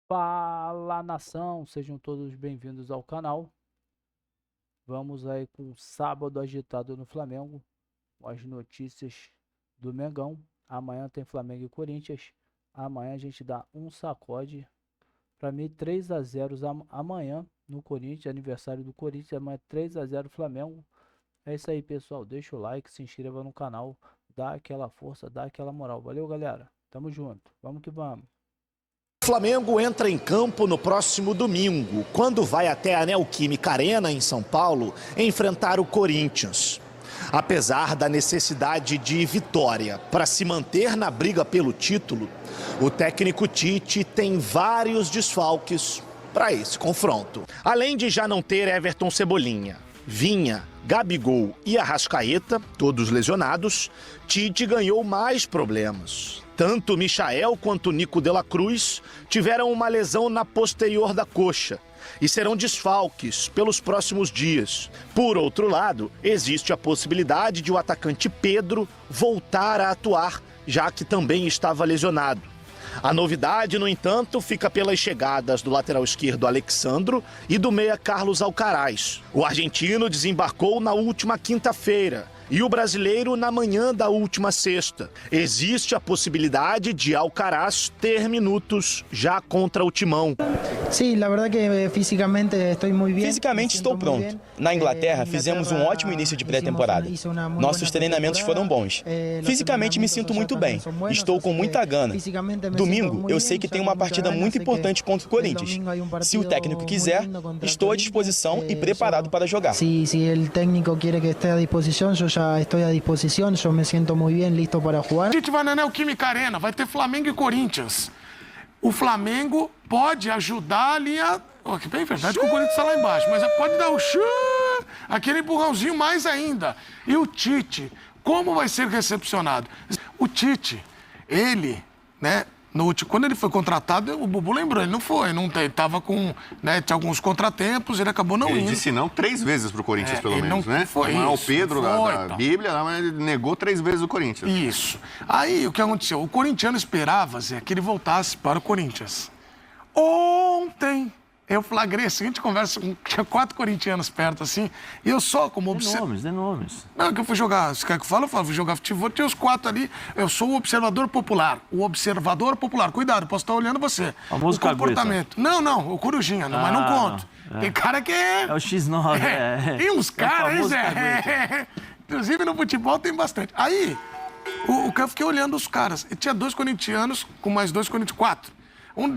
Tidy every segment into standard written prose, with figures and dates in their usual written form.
Fala nação, sejam todos bem-vindos ao canal. Vamos aí com o sábado agitado no Flamengo, com as notícias do Mengão. Amanhã tem Flamengo e Corinthians. Amanhã a gente dá um sacode. Para mim 3-0 amanhã no Corinthians, aniversário do Corinthians. Amanhã 3-0 Flamengo. É isso aí, pessoal. Deixa o like, se inscreva no canal, dá aquela força, dá aquela moral. Valeu, galera. Tamo junto. Vamos que vamos. O Flamengo entra em campo no próximo domingo, quando vai até a Neoquímica Arena, em São Paulo, enfrentar o Corinthians. Apesar da necessidade de vitória para se manter na briga pelo título, o técnico Tite tem vários desfalques para esse confronto. Além de já não ter Everton Cebolinha, Vinha, Gabigol e Arrascaeta, todos lesionados, Tite ganhou mais problemas. Tanto Michael quanto Nico de la Cruz tiveram uma lesão na posterior da coxa e serão desfalques pelos próximos dias. Por outro lado, existe a possibilidade de o atacante Pedro voltar a atuar, já que também estava lesionado. A novidade, no entanto, fica pelas chegadas do lateral esquerdo Alexandro e do meia Carlos Alcaraz. O argentino desembarcou na última quinta-feira e o brasileiro na manhã da última sexta. Existe a possibilidade de Alcaraz ter minutos já contra o Timão. Sim, a verdade que fisicamente estou muito bem. Fisicamente estou pronto. Na Inglaterra fizemos um ótimo início de pré-temporada. Nossos treinamentos foram bons. Fisicamente me sinto muito bem. Estou com muita gana. Domingo eu sei que tem uma partida muito importante contra o Corinthians. Se o técnico quiser, estou à disposição e preparado para jogar. Se o técnico quer que esteja à disposição, eu já estou à disposição. Eu me sinto muito bem, listo para jogar. A gente vai na Neoquímica Arena, vai ter Flamengo e Corinthians. O Flamengo pode ajudar ali a... É verdade que o Corinthians está lá embaixo, mas pode dar o aquele empurrãozinho mais ainda. E o Tite, como vai ser recepcionado? O Tite, ele, né, quando ele foi contratado, o Bubu lembrou, ele não foi, ele estava com, né, tinha alguns contratempos, ele acabou não indo. Ele disse não 3 vezes pro Corinthians, pelo menos, né? Foi não é o isso, Pedro da Bíblia, não, mas ele negou 3 vezes o Corinthians. Isso. Aí, o que aconteceu? O corintiano esperava, Zé, que ele voltasse para o Corinthians. Ontem, eu flagrei a seguinte conversa, tinha 4 corintianos perto, assim, e eu só como observador... Dê nomes. Não, que eu fui jogar, você quer que eu fale? Eu falo, fui jogar futebol, tinha os 4 ali, eu sou o observador popular. O observador popular, cuidado, posso estar olhando você. Famoso o comportamento. Não, o Corujinha, mas não conto. Tem cara que é... É o X9, Tem uns caras, Inclusive no futebol tem bastante. Aí, o que eu fiquei olhando os caras, e tinha 2 corintianos com mais 2 corintianos, 4.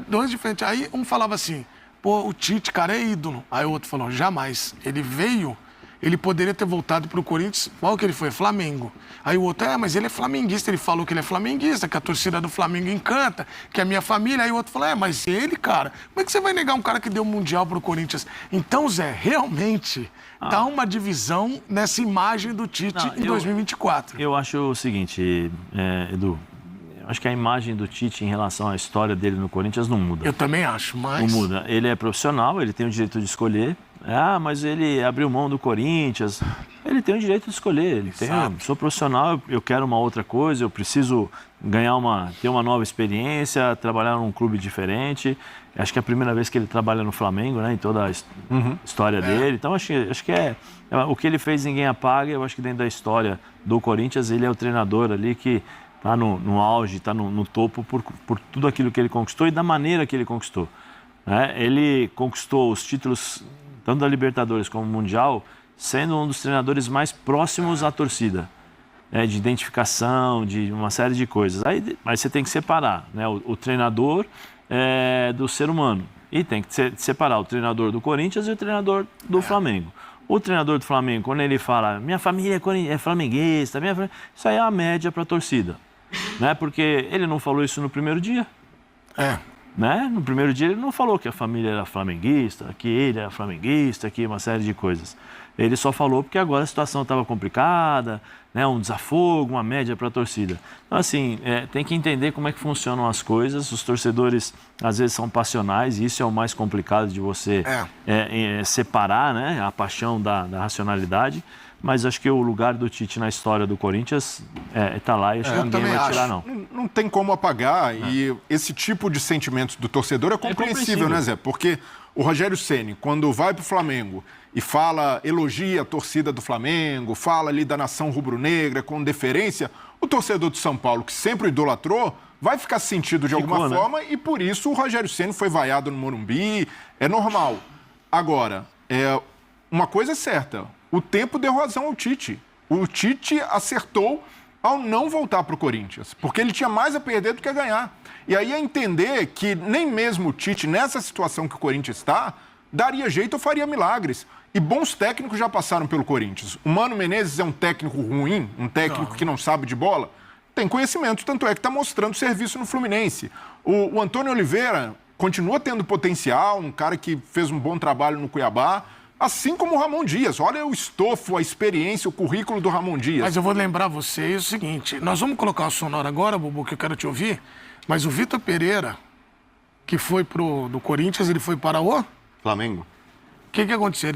2 diferentes. Aí um falava assim, pô, o Tite, cara, é ídolo. Aí o outro falou, jamais. Ele veio, ele poderia ter voltado pro Corinthians, qual que ele foi? Flamengo. Aí o outro, mas ele é flamenguista. Ele falou que ele é flamenguista, que a torcida do Flamengo encanta, que é a minha família. Aí o outro falou, mas ele, cara, como é que você vai negar um cara que deu o Mundial pro Corinthians? Então, Zé, realmente, tá uma divisão nessa imagem do Tite em 2024. Eu acho o seguinte, Edu, acho que a imagem do Tite em relação à história dele no Corinthians não muda. Eu também acho, mas... Não muda. Ele é profissional, ele tem o direito de escolher. Mas ele abriu mão do Corinthians. Ele tem o direito de escolher. Ele tem, sou profissional, eu quero uma outra coisa, eu preciso ter uma nova experiência, trabalhar num clube diferente. Acho que é a primeira vez que ele trabalha no Flamengo, né, em toda a história dele. Então, acho que o que ele fez ninguém apaga. Eu acho que dentro da história do Corinthians, ele é o treinador ali que está no auge, está no topo por tudo aquilo que ele conquistou e da maneira que ele conquistou. Ele conquistou os títulos, tanto da Libertadores como Mundial, sendo um dos treinadores mais próximos à torcida, de identificação, de uma série de coisas. Aí você tem que separar, né, o treinador do ser humano. E tem que separar o treinador do Corinthians e o treinador do Flamengo. O treinador do Flamengo, quando ele fala, minha família é flamenguista, isso aí é a média para a torcida. Né? Porque ele não falou isso no primeiro dia. Né? No primeiro dia ele não falou que a família era flamenguista, que ele era flamenguista, que uma série de coisas. Ele só falou porque agora a situação estava complicada, né? Um desafogo, uma média para a torcida. Então, assim, tem que entender como é que funcionam as coisas. Os torcedores, às vezes, são passionais e isso é o mais complicado de você separar, né? A paixão da racionalidade. mas acho que o lugar do Tite na história do Corinthians está lá e acho que ninguém vai tirar, não. Não tem como apagar e esse tipo de sentimento do torcedor é compreensível, né, Zé? Porque o Rogério Ceni, quando vai para o Flamengo e elogia a torcida do Flamengo, fala ali da nação rubro-negra com deferência, o torcedor de São Paulo, que sempre o idolatrou, vai ficar sentido de alguma forma e por isso o Rogério Ceni foi vaiado no Morumbi, é normal. Agora, uma coisa é certa, o tempo deu razão ao Tite. O Tite acertou ao não voltar para o Corinthians, porque ele tinha mais a perder do que a ganhar. E aí é entender que nem mesmo o Tite, nessa situação que o Corinthians está, daria jeito ou faria milagres. E bons técnicos já passaram pelo Corinthians. O Mano Menezes é um técnico ruim, um técnico que não sabe de bola? Tem conhecimento, tanto é que está mostrando serviço no Fluminense. O Antônio Oliveira continua tendo potencial, um cara que fez um bom trabalho no Cuiabá, assim como o Ramon Dias. Olha o estofo, a experiência, o currículo do Ramon Dias. Mas eu vou lembrar vocês o seguinte, nós vamos colocar o sonoro agora, Bubu, que eu quero te ouvir, mas o Vitor Pereira, que foi do Corinthians, ele foi para o Flamengo. O que aconteceu?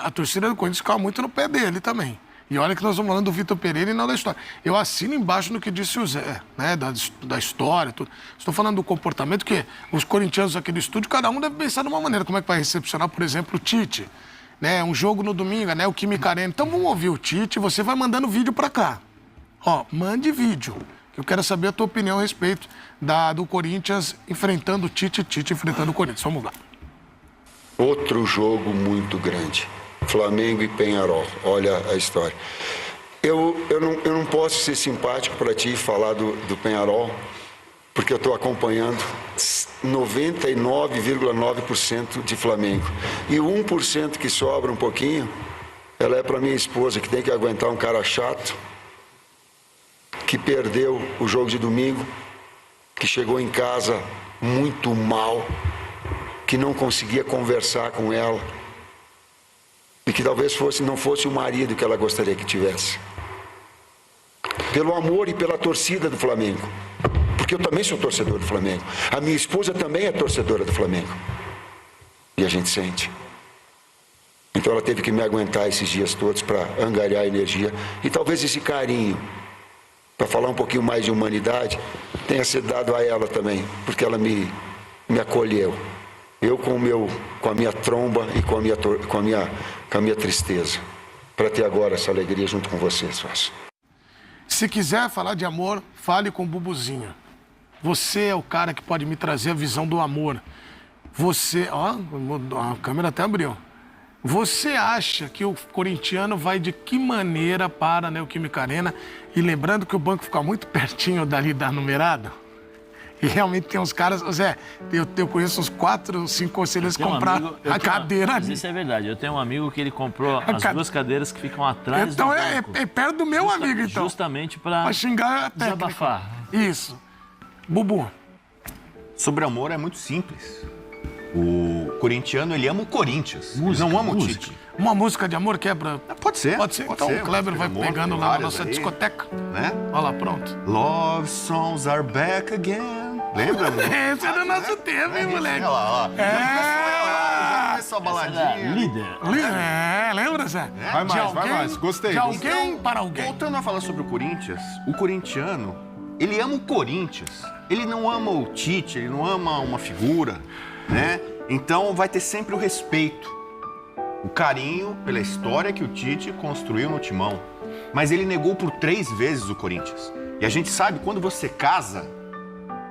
A torcida do Corinthians ficava muito no pé dele também. E olha que nós estamos falando do Vitor Pereira e não da história. Eu assino embaixo no que disse o Zé, né? Da história, tudo. Estou falando do comportamento que os corintianos aqui do estúdio, cada um deve pensar de uma maneira. Como é que vai recepcionar, por exemplo, o Tite? Né? Um jogo no domingo, né? O Química Arena. Então vamos ouvir o Tite, você vai mandando vídeo para cá. Ó, mande vídeo. Eu quero saber a tua opinião a respeito do Corinthians enfrentando o Tite enfrentando o Corinthians. Vamos lá. Outro jogo muito grande. Flamengo e Peñarol. Olha a história. Eu não posso ser simpático para ti e falar do Peñarol, porque eu estou acompanhando 99,9% de Flamengo. E o 1% que sobra um pouquinho, ela é para minha esposa, que tem que aguentar um cara chato, que perdeu o jogo de domingo, que chegou em casa muito mal, que não conseguia conversar com ela e que talvez não fosse o marido que ela gostaria que tivesse. Pelo amor e pela torcida do Flamengo, porque eu também sou torcedor do Flamengo. A minha esposa também é torcedora do Flamengo. E a gente sente. Então ela teve que me aguentar esses dias todos para angariar energia e talvez esse carinho, para falar um pouquinho mais de humanidade, tenha sido dado a ela também, porque ela me acolheu. Eu com a minha tromba e com a minha tristeza, para ter agora essa alegria junto com vocês, Fácil. Se quiser falar de amor, fale com o Bubuzinho. Você é o cara que pode me trazer a visão do amor. Você, ó, a câmera até abriu. Você acha que o corintiano vai de que maneira para a Neoquímica Arena? E lembrando que o banco fica muito pertinho dali da numerada. E realmente tem uns caras... Zé, eu conheço uns 4, 5 conselheiros que compraram a cadeira ali. Isso é verdade. Eu tenho um amigo que ele comprou as 2 cadeiras que ficam atrás do banco. Então é perto do meu amigo, então. Justamente para xingar a técnica. Desabafar. Isso. Bubu. Sobre amor é muito simples. O corintiano, ele ama o Corinthians. Ele não ama o Tite. Uma música de amor quebra? Pode ser. Pode ser. Então o Kleber vai pegando lá na nossa discoteca. Né? Olha lá, pronto. Love songs are back again. Lembra? Esse é do nosso tempo, hein, moleque? Olha lá, ó. Já começou a baladinha. Líder. Lembra, Zé? Vai mais. Gostei. De alguém para alguém. Voltando a falar sobre o Corinthians, o corintiano, ele ama o Corinthians. Ele não ama o Tite, ele não ama uma figura, né? Então vai ter sempre o respeito, o carinho pela história que o Tite construiu no Timão. Mas ele negou por 3 vezes o Corinthians. E a gente sabe, quando você casa,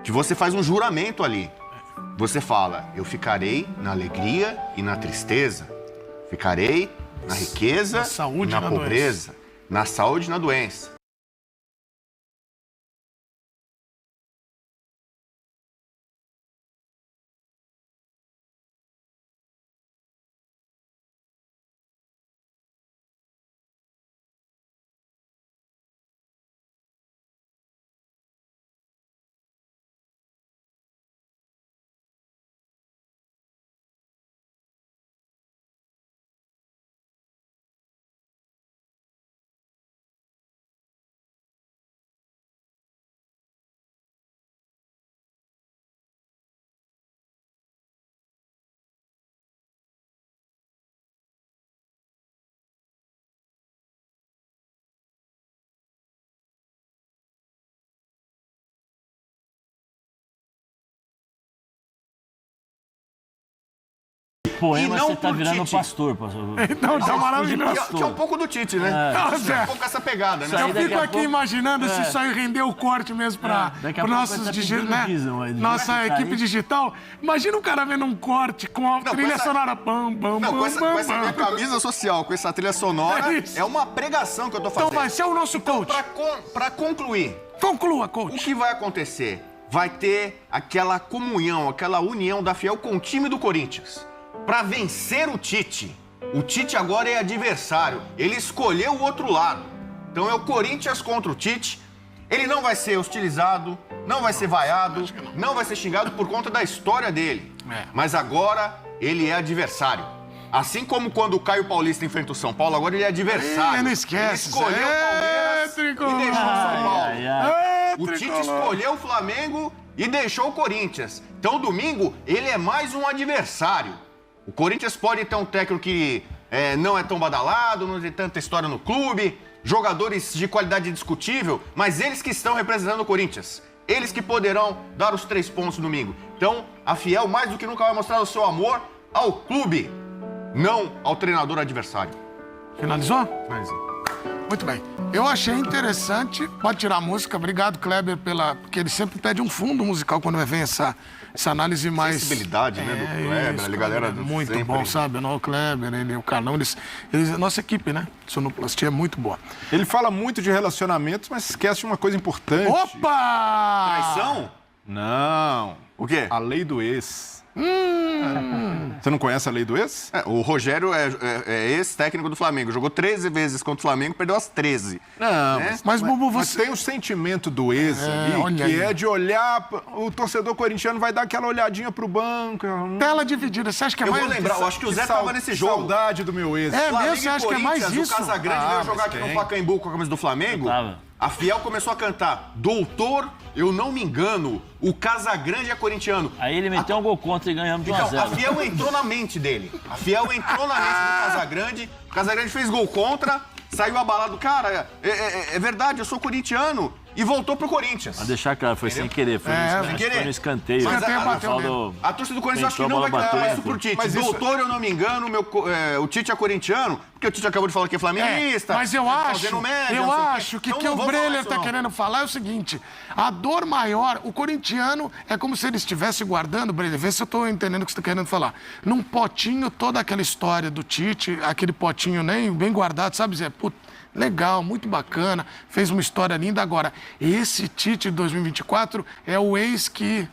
que você faz um juramento ali. Você fala, eu ficarei na alegria e na tristeza. Ficarei na riqueza, na saúde e na pobreza. Na saúde e na doença. poema e não você tá por virando Tite. pastor, pastor. Então, tá maravilhoso. Que é um pouco do Tite, né? Zé, Um pouco essa pegada, né? Isso aí eu daqui fico a aqui pouco- imaginando se isso aí rendeu o corte mesmo para daqui a pouco nossos vai tá digitais, pedindo né? diesel aí, Nossa vai equipe aí. digital. Imagina um cara vendo um corte com a Não, trilha com essa- sonora. Bam, bam, Não, bam, com essa bam, minha bam. camisa social, com essa trilha sonora, É isso. é uma pregação que eu tô Então fazendo. vai ser o nosso coach. Pra concluir, Conclua, o coach. que vai acontecer? Vai ter aquela comunhão, aquela união da Fiel com o time do Corinthians. Pra vencer o Tite agora é adversário. Ele escolheu o outro lado. Então é o Corinthians contra o Tite. Ele não vai ser hostilizado, não vai ser vaiado, não vai ser xingado por conta da história dele. Mas agora ele é adversário. Assim como quando o Caio Paulista enfrenta o São Paulo, agora ele é adversário. Não esquece. Ele escolheu o Palmeiras Tricolor. e deixou o São Paulo. Ai, ai. O Tite escolheu o Flamengo e deixou o Corinthians. Então, domingo, ele é mais um adversário. O Corinthians pode ter um técnico que não é tão badalado, não tem tanta história no clube, jogadores de qualidade discutível, mas eles que estão representando o Corinthians. Eles que poderão dar os 3 pontos no domingo. Então, a Fiel, mais do que nunca, vai mostrar o seu amor ao clube, não ao treinador adversário. Finalizou? Muito bem. Eu achei interessante. Pode tirar a música. Obrigado, Kleber, porque ele sempre pede um fundo musical quando vem essa análise mais... Sensibilidade, né, do Kleber, isso, ali, galera do muito sempre. bom, sabe? Não, o Kleber, ele, o Carlão, eles... Nossa equipe, né? Sonoplastia é muito boa. Ele fala muito de relacionamentos, mas esquece de uma coisa importante. Opa! Traição? Não. O quê? A lei do ex. Você não conhece a lei do ex? O Rogério é ex-técnico do Flamengo. Jogou 13 vezes contra o Flamengo, perdeu as 13. Não, Né? Mas, Bubu, mas você... tem o sentimento do ex ali, olha que aí. é de olhar... O torcedor corintiano vai dar aquela olhadinha pro banco. Tela dividida, você acha que é Eu mais... vou lembrar, eu acho que o Zé tava nesse jogo. Saudade do meu ex. É Flamengo mesmo? Você e acha que é mais Corinthians, isso? O Casagrande veio jogar aqui no Pacaembu com a camisa do Flamengo. Eu tava. A Fiel começou a cantar: Doutor, eu não me engano, o Casagrande é corintiano. Aí ele meteu um gol contra e ganhamos de 1 a Então, 0. a Fiel entrou na mente dele. A Fiel entrou na mente do Casagrande. O Casagrande fez gol contra, saiu abalado. Cara, é verdade, eu sou corintiano. E voltou pro Corinthians. Pra deixar claro, foi sem querer. Foi, sem querer. foi no escanteio. Mas a torcida do Corinthians acho que não vai bater cantar isso pro Tite. Mas isso- Doutor, eu não me engano, o Tite é corintiano, porque o Tite acabou de falar que é flamenguista. Mas eu tá acho, fazendo média, não sei o quê. que Então o não vou falar Breler isso, tá não. querendo falar é o seguinte: a dor maior, o corintiano é como se ele estivesse guardando, Breler, vê se eu tô entendendo o que você tá querendo falar, num potinho toda aquela história do Tite, aquele potinho bem guardado, sabe, Zé? Puta, legal, muito bacana, fez uma história linda. Agora, esse Tite de 2024 é o ex que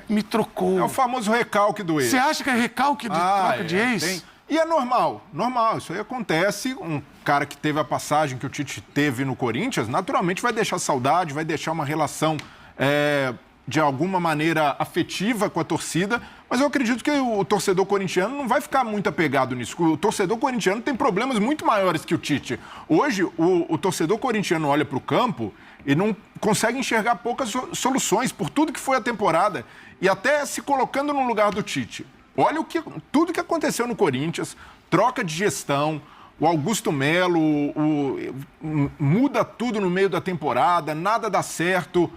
me trocou. É o famoso recalque do ex. Você acha que é recalque de troca de ex? tem. E é normal, isso aí acontece. Um cara que teve a passagem que o Tite teve no Corinthians, naturalmente vai deixar saudade, vai deixar uma relação de alguma maneira afetiva com a torcida, mas eu acredito que o torcedor corintiano não vai ficar muito apegado nisso. O torcedor corintiano tem problemas muito maiores que o Tite. Hoje, o torcedor corintiano olha para o campo e não consegue enxergar poucas soluções por tudo que foi a temporada e até se colocando no lugar do Tite. Olha tudo que aconteceu no Corinthians, troca de gestão, o Augusto Melo muda tudo no meio da temporada, nada dá certo.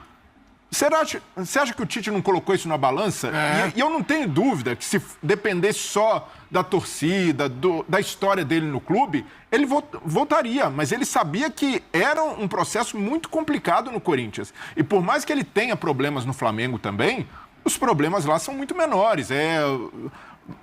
Você acha que o Tite não colocou isso na balança? E eu não tenho dúvida que se dependesse só da torcida, da história dele no clube, ele voltaria. Mas ele sabia que era um processo muito complicado no Corinthians. E por mais que ele tenha problemas no Flamengo também, os problemas lá são muito menores.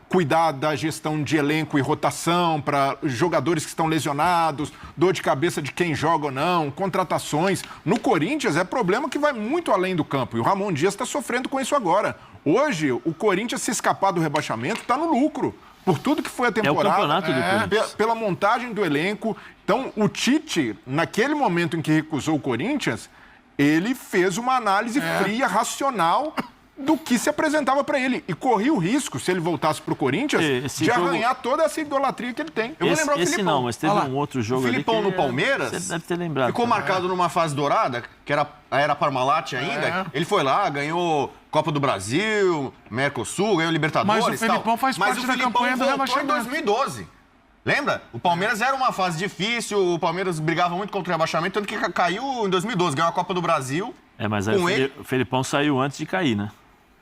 Cuidar da gestão de elenco e rotação para jogadores que estão lesionados, dor de cabeça de quem joga ou não, contratações. No Corinthians é problema que vai muito além do campo e o Ramon Dias está sofrendo com isso agora. Hoje, o Corinthians, se escapar do rebaixamento, está no lucro. Por tudo que foi a temporada. É o campeonato do Corinthians. Pela montagem do elenco. Então, o Tite, naquele momento em que recusou o Corinthians, ele fez uma análise fria, racional do que se apresentava para ele. E corria o risco, se ele voltasse para o Corinthians, de arranhar toda essa idolatria que ele tem. Eu vou lembrar o Filipão. Não, mas teve um outro jogo o Filipão ali que no Palmeiras você deve ter lembrado. Ficou marcado numa fase dourada, que era a era Parmalat ainda. Ele foi lá, ganhou Copa do Brasil, Mercosul, ganhou Libertadores. Mas o Filipão faz parte da campanha do voltou em rebaixamento. 2012. Lembra? O Palmeiras era uma fase difícil, o Palmeiras brigava muito contra o rebaixamento, tanto que caiu em 2012, ganhou a Copa do Brasil. Mas aí com ele. o Felipão saiu antes de cair, né?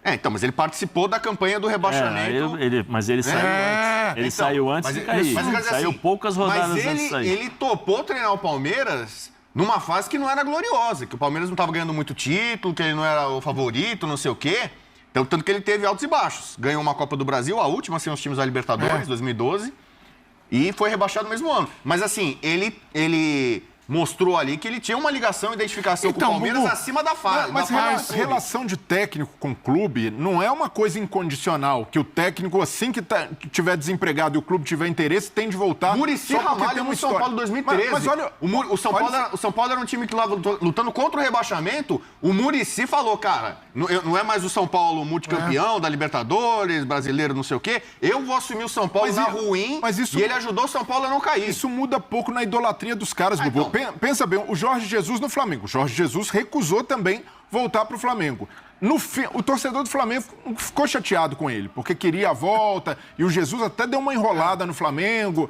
Então, mas ele participou da campanha do rebaixamento. Mas ele saiu antes. Ele saiu antes de cair. Saiu poucas rodadas antes de sair. Ele topou treinar o Palmeiras numa fase que não era gloriosa, que o Palmeiras não estava ganhando muito título, que ele não era o favorito, não sei o quê. Então, tanto que ele teve altos e baixos. Ganhou uma Copa do Brasil, a última, sem os times da Libertadores, 2012, e foi rebaixado no mesmo ano. Mas, assim, ele mostrou ali que ele tinha uma ligação, identificação com o Palmeiras acima da fase. Mas relação de técnico com o clube não é uma coisa incondicional, que o técnico, assim que tiver desempregado e o clube tiver interesse, tem de voltar. Muricy Ramalho no São Paulo 2013. Mas olha, o São Paulo era um time que lá lutando contra o rebaixamento. O Muricy falou, cara, não é mais o São Paulo multicampeão da Libertadores, brasileiro, não sei o quê. Eu vou assumir o São Paulo ruim e ele ajudou o São Paulo a não cair. Isso muda pouco na idolatria dos caras, Bubu. Pensa bem, o Jorge Jesus no Flamengo. O Jorge Jesus recusou também voltar para o Flamengo. No fim, o torcedor do Flamengo ficou chateado com ele, porque queria a volta, e o Jesus até deu uma enrolada no Flamengo.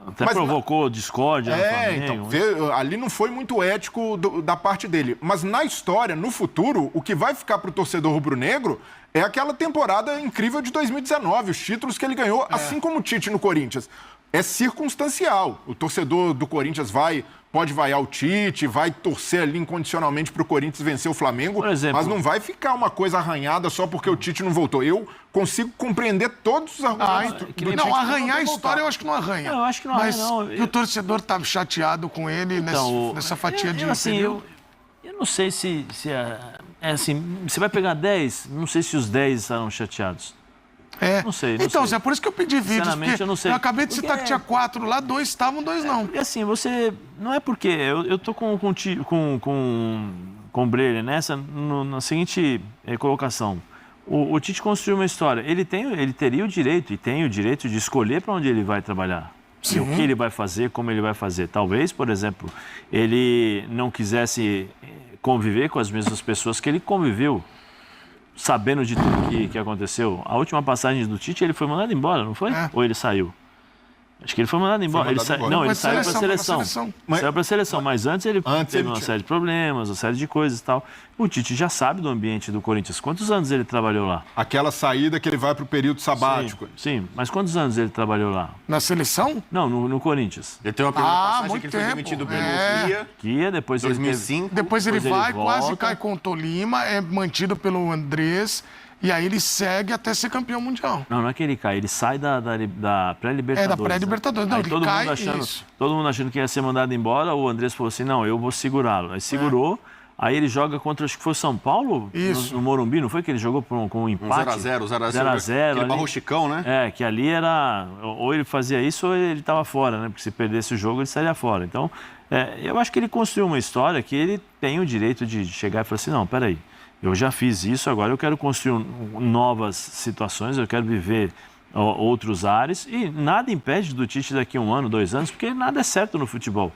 Até provocou discórdia no Flamengo. Então, ali não foi muito ético da parte dele. Mas na história, no futuro, o que vai ficar para o torcedor rubro-negro é aquela temporada incrível de 2019, os títulos que ele ganhou, assim como o Tite no Corinthians. É circunstancial. O torcedor do Corinthians pode vaiar o Tite, vai torcer ali incondicionalmente para o Corinthians vencer o Flamengo, mas não vai ficar uma coisa arranhada só porque o Tite não voltou. Eu consigo compreender todos os argumentos. Não, arranhar a história eu acho que não arranha. Eu acho que não arranha, não. Mas o torcedor estava chateado com ele nessa fatia de... Eu não sei se assim, você vai pegar 10, não sei se os 10 estarão chateados. Não sei. Então, Zé, por isso que eu pedi vídeos, porque eu não sei. Eu acabei de citar que tinha 4 lá, 2 estavam, 2 não. Porque assim, você... Não é porque... Eu tô com o Breyer nessa, na seguinte colocação. O Tite construiu uma história. Ele teria o direito, e tem o direito de escolher para onde ele vai trabalhar. Sim. E o que ele vai fazer, como ele vai fazer. Talvez, por exemplo, ele não quisesse conviver com as mesmas pessoas que ele conviveu, sabendo de tudo que aconteceu. A última passagem do Tite, ele foi mandado embora, não foi? Ou ele saiu? Acho que ele foi mandado embora. Ele saiu para a seleção. Saiu para a seleção, mas antes ele teve uma série de problemas, uma série de coisas e tal. O Tite já sabe do ambiente do Corinthians. Quantos anos ele trabalhou lá? Aquela saída que ele vai para o período sabático. Sim, mas quantos anos ele trabalhou lá? Na seleção? Não, no Corinthians. Ele tem uma primeira passagem que ele foi demitido pelo Kia, depois 2005. Depois ele vai, quase cai com o Tolima, é mantido pelo Andrés. E aí ele segue até ser campeão mundial. Não é que ele cai, ele sai da pré-libertadores. Da pré-libertadores. Não, ele cai todo mundo achando que ia ser mandado embora, o Andrés falou assim, não, eu vou segurá-lo. Aí segurou, aí ele joga contra, acho que foi o São Paulo, no Morumbi, não foi que ele jogou com um empate? 0x0. Aquele barro Chicão, né? Que ali era, ou ele fazia isso ou ele estava fora, né? Porque se perdesse o jogo, ele estaria fora. Então, eu acho que ele construiu uma história que ele tem o direito de chegar e falar assim, não, peraí. Eu já fiz isso, agora eu quero construir novas situações, eu quero viver outros ares e nada impede do Tite daqui a 1 ano, 2 anos, porque nada é certo no futebol.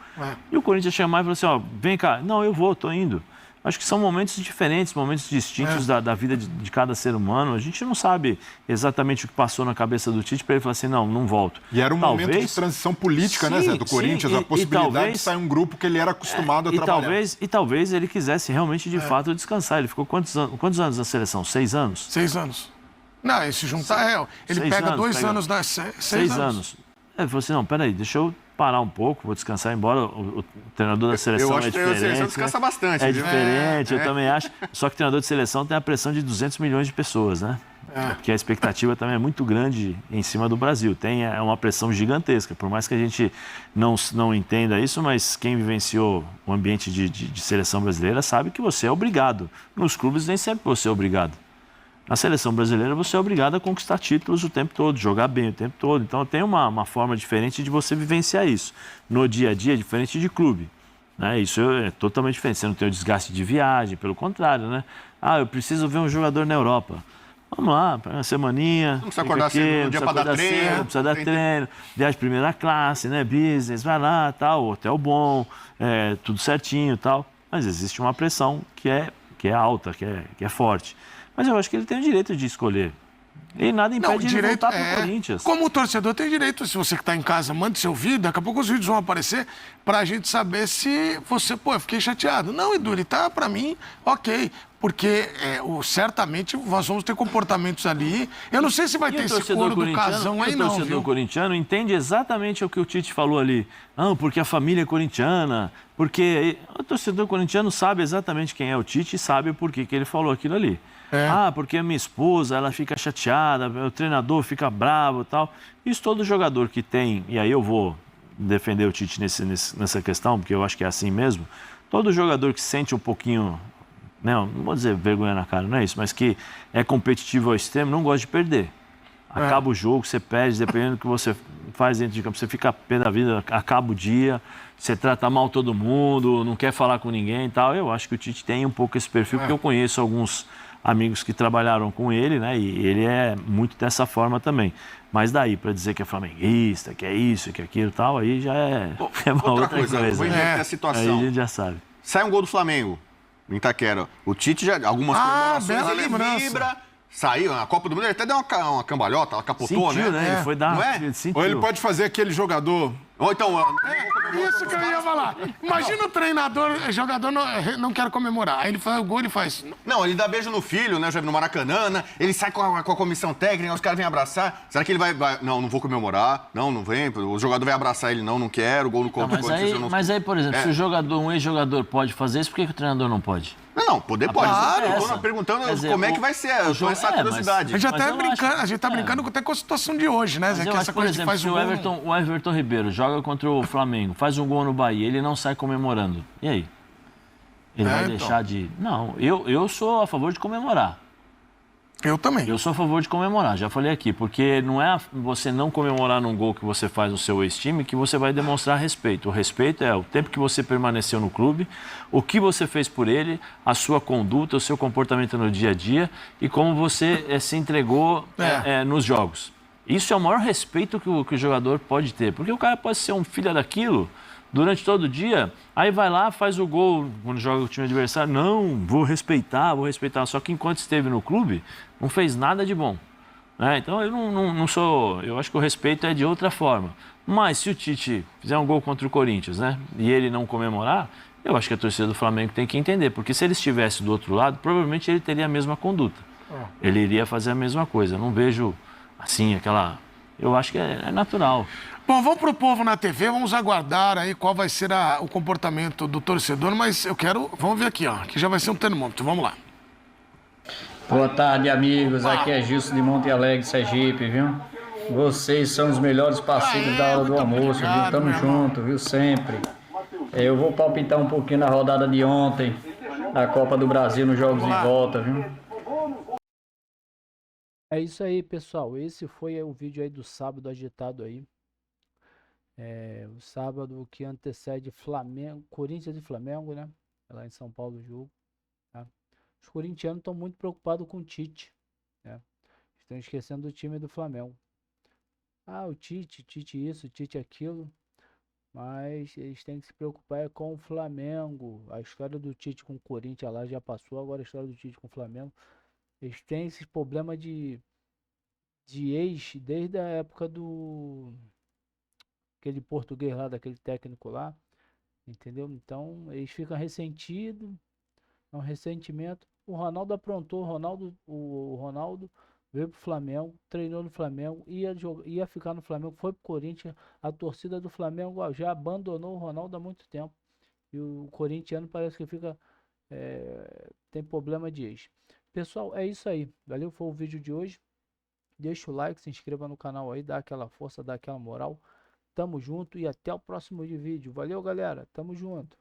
E o Corinthians chamar e falar assim, vem cá, não, eu vou, tô indo. Acho que são momentos diferentes, momentos distintos da vida de cada ser humano. A gente não sabe exatamente o que passou na cabeça do Tite para ele falar assim, não volto. E era um momento de transição política, né, Zé, do Corinthians, a possibilidade de sair um grupo que ele era acostumado a trabalhar. E talvez ele quisesse realmente, de fato, descansar. Ele ficou quantos anos na seleção? 6 anos? 6 anos. Não, se juntar, ele pega 2 anos na... 6 anos. Ele falou assim, não, peraí, deixa eu parar um pouco, vou descansar, embora o treinador da seleção é diferente. Eu acho que o treinador da seleção descansa bastante. É diferente, eu também acho. Só que o treinador de seleção tem a pressão de 200 milhões de pessoas, né? Porque a expectativa também é muito grande em cima do Brasil. É uma pressão gigantesca, por mais que a gente não entenda isso, mas quem vivenciou o ambiente de seleção brasileira sabe que você é obrigado. Nos clubes nem sempre você é obrigado. Na seleção brasileira, você é obrigado a conquistar títulos o tempo todo, jogar bem o tempo todo. Então, tem uma forma diferente de você vivenciar isso. No dia a dia, diferente de clube. Né? Isso é totalmente diferente. Você não tem o desgaste de viagem, pelo contrário, né? Eu preciso ver um jogador na Europa. Vamos lá, uma semaninha. Não precisa acordar cedo no dia para dar treino. Não precisa dar treino. Viagem primeira classe, né? Business, vai lá, tal, hotel bom, tudo certinho e tal. Mas existe uma pressão que é alta, que é forte. Mas eu acho que ele tem o direito de escolher. E nada impede de voltar pro é, Corinthians. Como o torcedor tem direito, se você que está em casa, mande seu vídeo, daqui a pouco os vídeos vão aparecer pra gente saber se você, pô, eu fiquei chateado. Não, Edu, ele tá, pra mim, ok. Porque certamente nós vamos ter comportamentos ali. Eu não sei se vai ter esse coro do casão aí, não. O torcedor corintiano entende exatamente o que o Tite falou ali. Ah, porque a família é corintiana, porque o torcedor corintiano sabe exatamente quem é o Tite e sabe por que ele falou aquilo ali. Ah, porque a minha esposa, ela fica chateada, o treinador fica bravo e tal. Isso todo jogador que tem, e aí eu vou defender o Tite nessa questão, porque eu acho que é assim mesmo. Todo jogador que sente um pouquinho, não vou dizer vergonha na cara, não é isso, mas que é competitivo ao extremo, não gosta de perder. Acaba o jogo, você perde, dependendo do que você faz dentro de campo, você fica a pé da vida, acaba o dia, você trata mal todo mundo, não quer falar com ninguém e tal. Eu acho que o Tite tem um pouco esse perfil, porque eu conheço alguns amigos que trabalharam com ele, né? E ele é muito dessa forma também. Mas daí, para dizer que é flamenguista, que é isso, que é aquilo e tal, aí já é uma outra coisa. Vou inverter a situação. Aí a gente já sabe. Sai um gol do Flamengo, em Itaquera. O Tite já, algumas comemorações, ele vibra. Saiu, a Copa do Mundo, ele até deu uma cambalhota, ela capotou, sentiu, né? Ele foi dar... Não é? Ele sentiu. Ou ele pode fazer aquele jogador... Ou então... Isso que eu ia falar. Imagina o treinador, o jogador não quer comemorar. Aí ele faz o gol, ele faz... Não, ele dá beijo no filho, né? Já vi no Maracanã, né? Ele sai com a comissão técnica, os caras vêm abraçar. Será que ele vai... Não vou comemorar. Não vem. O jogador vai abraçar ele. Não quero. Gol no contra. Mas aí, por exemplo, se o jogador, um ex-jogador pode fazer isso, por que o treinador não pode? Não, poder pode. Claro. Eu tô perguntando como é que vai ser. Eu tô essa curiosidade. A gente tá brincando até com a situação de hoje, né, Zé? Eu acho, por exemplo, se o Everton Ribeiro joga contra o Flamengo, faz um gol no Bahia, ele não sai comemorando. E aí? Ele vai deixar de... Não, eu sou a favor de comemorar. Eu também. Eu sou a favor de comemorar, já falei aqui, porque não é você não comemorar num gol que você faz no seu ex-time que você vai demonstrar respeito. O respeito é o tempo que você permaneceu no clube, o que você fez por ele, a sua conduta, o seu comportamento no dia a dia e como você se entregou nos jogos. Isso é o maior respeito que o jogador pode ter, porque o cara pode ser um filho daquilo durante todo o dia, aí vai lá, faz o gol quando joga o time adversário. Não, vou respeitar. Só que enquanto esteve no clube, não fez nada de bom. Né? Então eu não sou... Eu acho que o respeito é de outra forma. Mas se o Tite fizer um gol contra o Corinthians, né, e ele não comemorar, eu acho que a torcida do Flamengo tem que entender. Porque se ele estivesse do outro lado, provavelmente ele teria a mesma conduta. Ele iria fazer a mesma coisa. Eu não vejo assim, aquela... Eu acho que é natural. Bom, vamos pro povo na TV, vamos aguardar aí qual vai ser o comportamento do torcedor, mas eu quero... Vamos ver aqui, ó, que já vai ser um termômetro, vamos lá. Boa tarde, amigos, aqui é Gilson de Monte Alegre, Sergipe, viu? Vocês são os melhores parceiros da hora do almoço, viu? Tamo junto, viu? Sempre. Eu vou palpitar um pouquinho na rodada de ontem, da Copa do Brasil, nos jogos de volta, viu? É isso aí, pessoal. Esse foi o vídeo aí do sábado agitado aí. O sábado que antecede Flamengo, Corinthians e Flamengo, né? Lá em São Paulo o jogo. Tá? Os corintianos estão muito preocupados com o Tite, né? Estão esquecendo do time do Flamengo. Ah, o Tite isso, o Tite aquilo. Mas eles têm que se preocupar com o Flamengo. A história do Tite com o Corinthians lá já passou, agora a história do Tite com o Flamengo. Eles têm esse problema de ex desde a época do... aquele português lá, daquele técnico lá, entendeu? Então, eles ficam ressentidos, é um ressentimento. O Ronaldo aprontou, o Ronaldo veio pro Flamengo, treinou no Flamengo, ia ficar no Flamengo, foi pro Corinthians, a torcida do Flamengo já abandonou o Ronaldo há muito tempo. E o corintiano parece que fica, tem problema de ex. Pessoal, é isso aí. Valeu, foi o vídeo de hoje. Deixa o like, se inscreva no canal aí, dá aquela força, dá aquela moral. Tamo junto e até o próximo vídeo. Valeu, galera. Tamo junto.